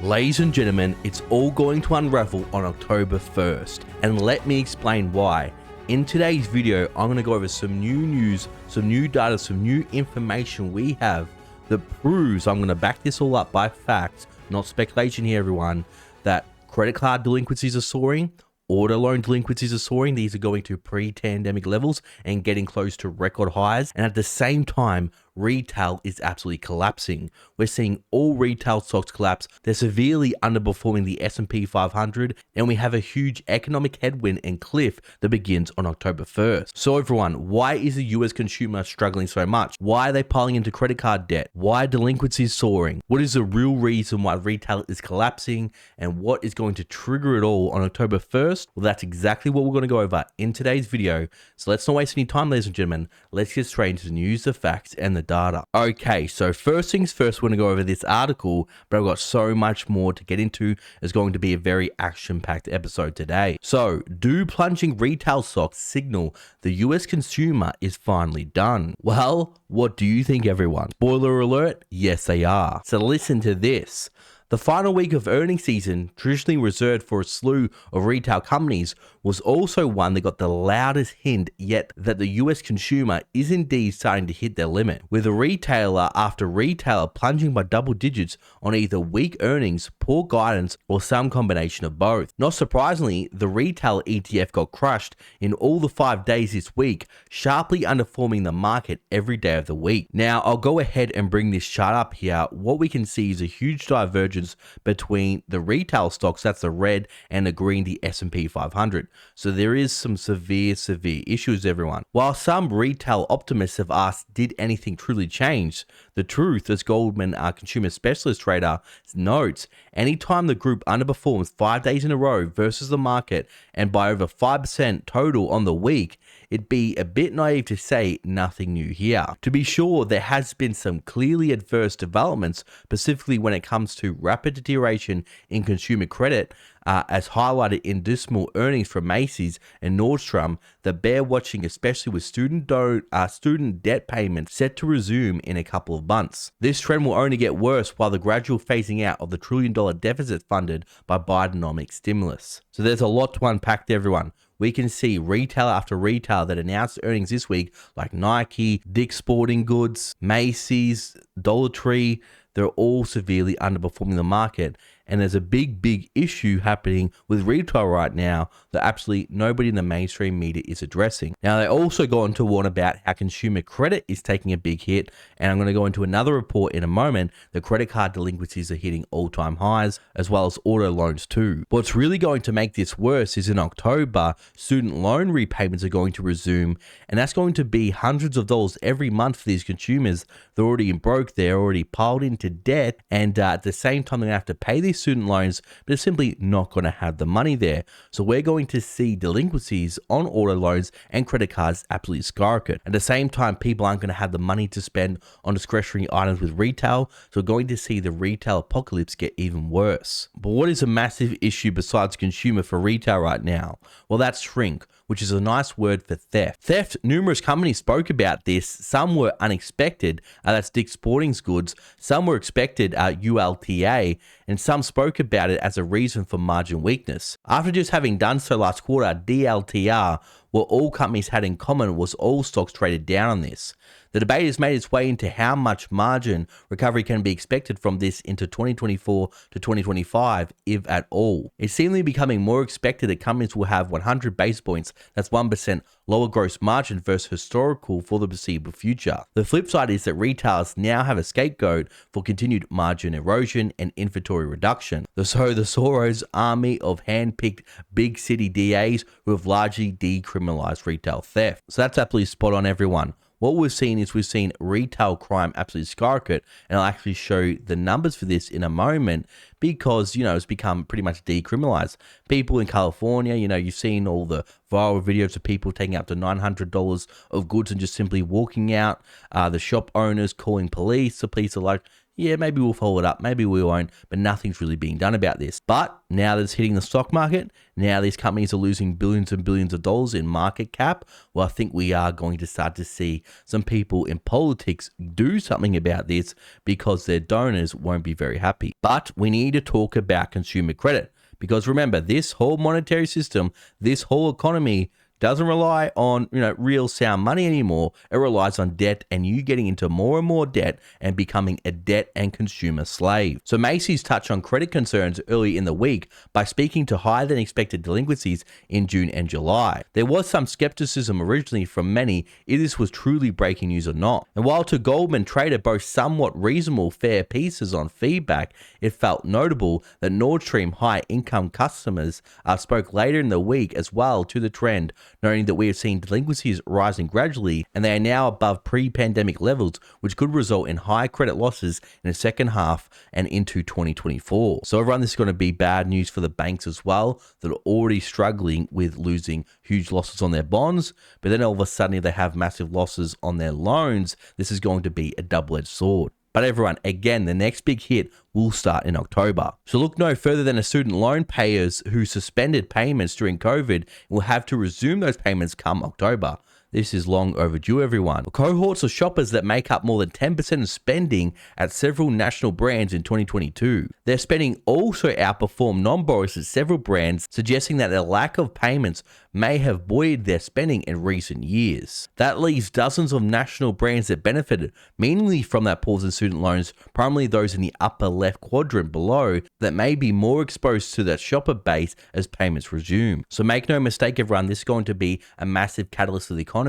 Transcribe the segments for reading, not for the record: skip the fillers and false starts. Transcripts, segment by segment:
Ladies and gentlemen, it's all going to unravel on October 1st, and let me explain why. In today's video, I'm going to go over some new news, some new data, some new information we have that proves, I'm going to back this all up by facts, not speculation here everyone, that credit card delinquencies are soaring, auto loan delinquencies are soaring. These are going to pre-pandemic levels and getting close to record highs. And at the same time, retail is absolutely collapsing. We're seeing all retail stocks collapse. They're severely underperforming the S&P 500, and we have a huge economic headwind and cliff that begins on October 1st. So everyone, why is the US consumer struggling so much? Why are they piling into credit card debt? Why are delinquencies soaring? What is the real reason why retail is collapsing, and what is going to trigger it all on October 1st? Well, that's exactly what we're going to go over in today's video. So let's not waste any time, ladies and gentlemen. Let's get straight into the news, the facts, and the data. Okay, so first things first, we're going to go over this article, but I've got so much more to get into. It's going to be a very action-packed episode today. So, do plunging retail stocks signal the US consumer is finally done? Well, what do you think, everyone? Spoiler alert, yes they are. So listen to this. The final week of earnings season, traditionally reserved for a slew of retail companies, was also one that got the loudest hint yet that the US consumer is indeed starting to hit their limit, with a retailer after retailer plunging by double digits on either weak earnings, poor guidance, or some combination of both. Not surprisingly, the retail ETF got crushed in all the 5 days this week, sharply underperforming the market every day of the week. Now, I'll go ahead and bring this chart up here. What we can see is a huge divergence between the retail stocks, that's the red, and the green, the S&P 500. So there is some severe issues, everyone. While some retail optimists have asked, did anything truly change? The truth, as Goldman consumer specialist trader notes, anytime the group underperforms 5 days in a row versus the market and by over 5% total on the week, it'd be a bit naive to say nothing new here. To be sure, there has been some clearly adverse developments, specifically when it comes to rapid deterioration in consumer credit, as highlighted in dismal earnings from Macy's and Nordstrom, that bear watching, especially with student debt payments set to resume in a couple of months. This trend will only get worse while the gradual phasing out of the $1 trillion deficit funded by Bidenomics stimulus. So there's a lot to unpack there, everyone. We can see retail after retail that announced earnings this week, like Nike, Dick's Sporting Goods, Macy's, Dollar Tree. They're all severely underperforming the market. And there's a big issue happening with retail right now that absolutely nobody in the mainstream media is addressing. Now, they also go on to warn about how consumer credit is taking a big hit. And I'm going to go into another report in a moment. The credit card delinquencies are hitting all-time highs, as well as auto loans too. What's really going to make this worse is in October, student loan repayments are going to resume. And that's going to be hundreds of dollars every month for these consumers. They're already broke, they're already piled into debt. And at the same time, they're going to have to pay these student loans, but they're simply not going to have the money there. So we're going to see delinquencies on auto loans and credit cards absolutely skyrocket. At the same time, people aren't going to have the money to spend on discretionary items with retail, so we're going to see the retail apocalypse get even worse. But what is a massive issue besides consumer for retail right now? Well, that's shrink, which is a nice word for theft. Theft, numerous companies spoke about this. Some were unexpected, that's Dick's Sporting Goods. Some were expected, ULTA, and some spoke about it as a reason for margin weakness. After just having done so last quarter, DLTR, what all companies had in common was all stocks traded down on this. The debate has made its way into how much margin recovery can be expected from this into 2024 to 2025, if at all. It's seemingly becoming more expected that companies will have 100 basis points, that's 1% lower gross margin versus historical for the foreseeable future. The flip side is that retailers now have a scapegoat for continued margin erosion and inventory reduction. So the Soros army of hand-picked big city DAs who have largely decriminalized retail theft. So that's absolutely spot on, everyone. What we've seen retail crime absolutely skyrocket, and I'll actually show the numbers for this in a moment because, it's become pretty much decriminalized. People in California, you've seen all the viral videos of people taking up to $900 of goods and just simply walking out, the shop owners calling police. The police are like, Yeah, maybe we'll follow it up, maybe we won't, but nothing's really being done about this. But now that it's hitting the stock market, now these companies are losing billions and billions of dollars in market cap, well, I think we are going to start to see some people in politics do something about this because their donors won't be very happy. But we need to talk about consumer credit because remember, this whole monetary system, this whole economy doesn't rely on, real sound money anymore. It relies on debt and you getting into more and more debt and becoming a debt and consumer slave. So Macy's touched on credit concerns early in the week by speaking to higher than expected delinquencies in June and July. There was some skepticism originally from many if this was truly breaking news or not. And while to Goldman traded both somewhat reasonable fair pieces on feedback, it felt notable that Nord Stream high income customers spoke later in the week as well to the trend, noting that we have seen delinquencies rising gradually and they are now above pre-pandemic levels, which could result in high credit losses in the second half and into 2024. So everyone, this is going to be bad news for the banks as well that are already struggling with losing huge losses on their bonds, but then all of a sudden if they have massive losses on their loans, this is going to be a double-edged sword. But everyone, again, the next big hit will start in October. So look no further than the student loan payers who suspended payments during COVID will have to resume those payments come October. This is long overdue, everyone. Cohorts of shoppers that make up more than 10% of spending at several national brands in 2022. Their spending also outperformed non-borrowers at several brands, suggesting that their lack of payments may have buoyed their spending in recent years. That leaves dozens of national brands that benefited mainly from that pause in student loans, primarily those in the upper left quadrant below, that may be more exposed to that shopper base as payments resume. So make no mistake, everyone, this is going to be a massive catalyst for the economy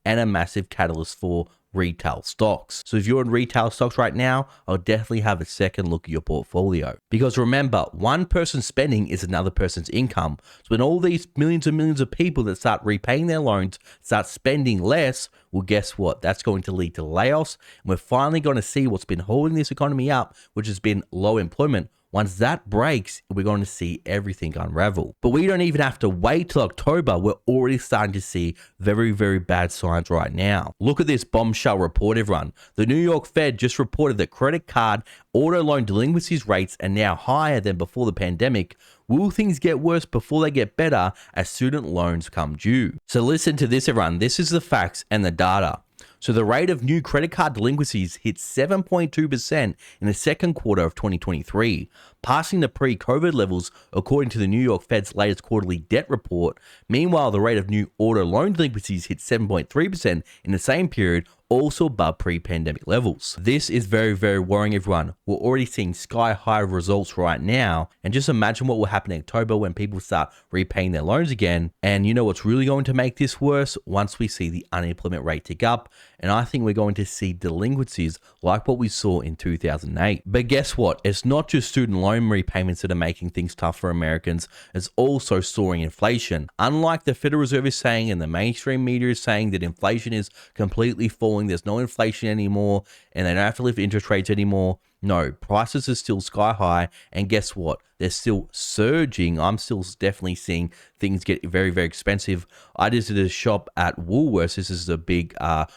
and a massive catalyst for retail stocks. So if you're in retail stocks right now, I'll definitely have a second look at your portfolio. Because remember, one person's spending is another person's income. So when all these millions and millions of people that start repaying their loans start spending less, well, guess what? That's going to lead to layoffs. And we're finally going to see what's been holding this economy up, which has been low employment. Once that breaks, we're going to see everything unravel. But we don't even have to wait till October. We're already starting to see very, very bad signs right now. Look at this bombshell report, everyone. The New York Fed just reported that credit card auto loan delinquencies rates are now higher than before the pandemic. Will things get worse before they get better as student loans come due? So listen to this, everyone. This is the facts and the data. So the rate of new credit card delinquencies hit 7.2% in the second quarter of 2023, passing the pre-COVID levels according to the New York Fed's latest quarterly debt report. Meanwhile, the rate of new auto loan delinquencies hit 7.3% in the same period, also above pre-pandemic levels. This is very, very worrying, everyone. We're already seeing sky-high results right now, and just imagine what will happen in October when people start repaying their loans again. And you know what's really going to make this worse? Once we see the unemployment rate tick up, and I think we're going to see delinquencies like what we saw in 2008. But guess what? It's not just student loan repayments that are making things tough for Americans, it's also soaring inflation. Unlike the Federal Reserve is saying and the mainstream media is saying that inflation is completely falling, there's no inflation anymore, and they don't have to lift interest rates anymore. No, prices are still sky high, and guess what? They're still surging. I'm still definitely seeing things get very, very expensive. I just did a shop at Woolworths. This is a big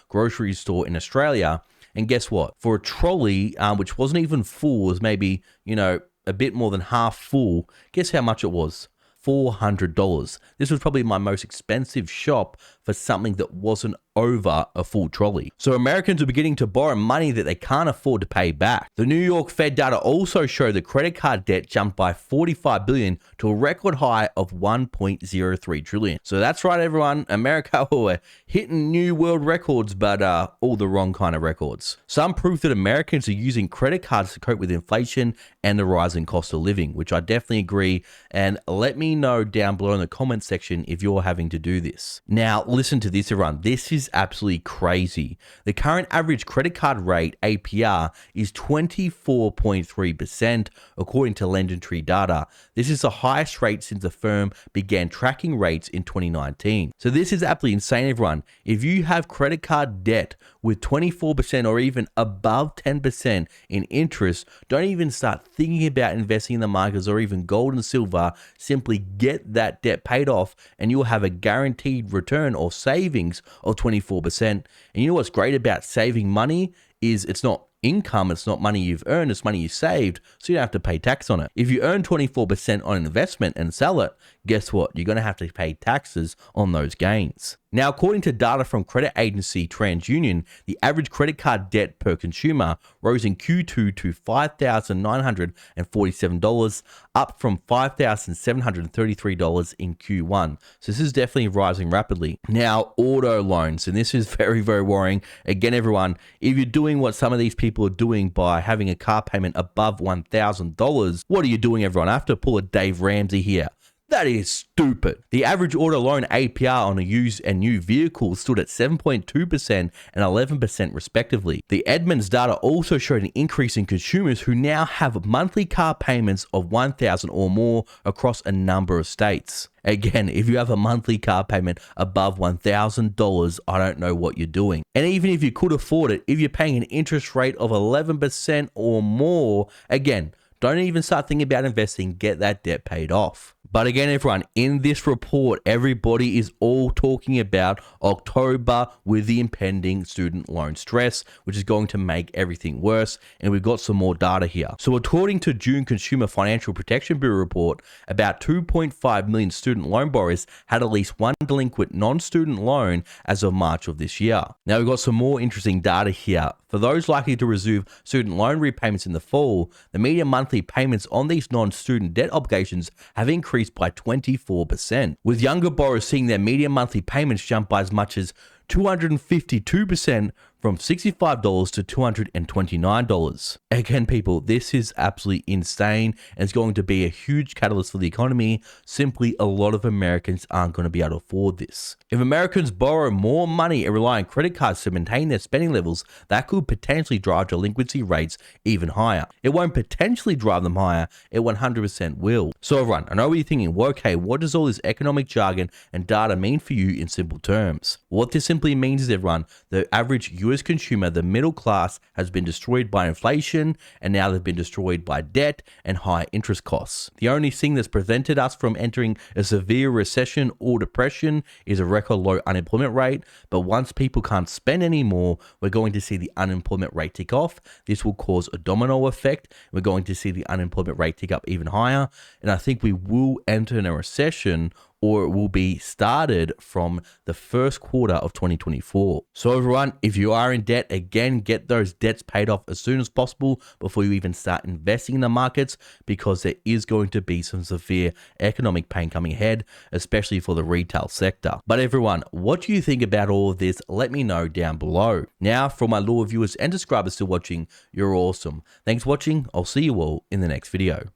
grocery store in Australia, and guess what? For a trolley, which wasn't even full, was maybe, a bit more than half full, guess how much it was? $400. This was probably my most expensive shop for something that wasn't over a full trolley. So Americans are beginning to borrow money that they can't afford to pay back. The New York Fed data also showed that credit card debt jumped by $45 billion to a record high of $1.03 trillion. So that's right, everyone. America, we're hitting new world records, but all the wrong kind of records. Some proof that Americans are using credit cards to cope with inflation and the rising cost of living, which I definitely agree. And let me know down below in the comment section if you're having to do this. Now, listen to this, everyone. This is absolutely crazy. The current average credit card rate, APR, is 24.3% according to LendingTree data. This is the highest rate since the firm began tracking rates in 2019. So this is absolutely insane, everyone. If you have credit card debt with 24% or even above 10% in interest, don't even start thinking about investing in the markets or even gold and silver. Simply get that debt paid off and you'll have a guaranteed return or savings of 24%. And you know what's great about saving money is it's not income, it's not money you've earned, it's money you saved, so you don't have to pay tax on it. If you earn 24% on an investment and sell it, guess what? You're going to have to pay taxes on those gains. Now, according to data from credit agency TransUnion, the average credit card debt per consumer rose in Q2 to $5,947, up from $5,733 in Q1. So this is definitely rising rapidly. Now, auto loans, and this is very, very worrying. Again, everyone, if you're doing what some of these people are doing by having a car payment above $1,000, what are you doing, everyone? I have to pull a Dave Ramsey here. That is stupid. The average auto loan APR on a used and new vehicle stood at 7.2% and 11% respectively. The Edmunds data also showed an increase in consumers who now have monthly car payments of $1,000 or more across a number of states. Again, if you have a monthly car payment above $1,000, I don't know what you're doing. And even if you could afford it, if you're paying an interest rate of 11% or more, again, don't even start thinking about investing, get that debt paid off. But again, everyone, in this report, everybody is all talking about October with the impending student loan stress, which is going to make everything worse. And we've got some more data here. So according to June Consumer Financial Protection Bureau report, about 2.5 million student loan borrowers had at least one delinquent non-student loan as of March of this year. Now we've got some more interesting data here. For those likely to resume student loan repayments in the fall, the median monthly payments on these non-student debt obligations have increased by 24%, with younger borrowers seeing their median monthly payments jump by as much as 252% from $65 to $229. Again, people, this is absolutely insane and it's going to be a huge catalyst for the economy. Simply, a lot of Americans aren't going to be able to afford this. If Americans borrow more money and rely on credit cards to maintain their spending levels, that could potentially drive delinquency rates even higher. It won't potentially drive them higher, it 100% will. So everyone, I know what you're thinking, well, okay, what does all this economic jargon and data mean for you in simple terms? What this simply means is, everyone, the average US consumer, the middle class, has been destroyed by inflation, and now they've been destroyed by debt and high interest costs. The only thing that's prevented us from entering a severe recession or depression is a record low unemployment rate, but once people can't spend anymore, we're going to see the unemployment rate tick off. This will cause a domino effect. We're going to see the unemployment rate tick up even higher, and I think we will enter in a recession, or it will be started from the first quarter of 2024. So everyone, if you are in debt, again, get those debts paid off as soon as possible before you even start investing in the markets, because there is going to be some severe economic pain coming ahead, especially for the retail sector. But everyone, what do you think about all of this? Let me know down below. Now, for my loyal viewers and subscribers still watching, you're awesome. Thanks for watching. I'll see you all in the next video.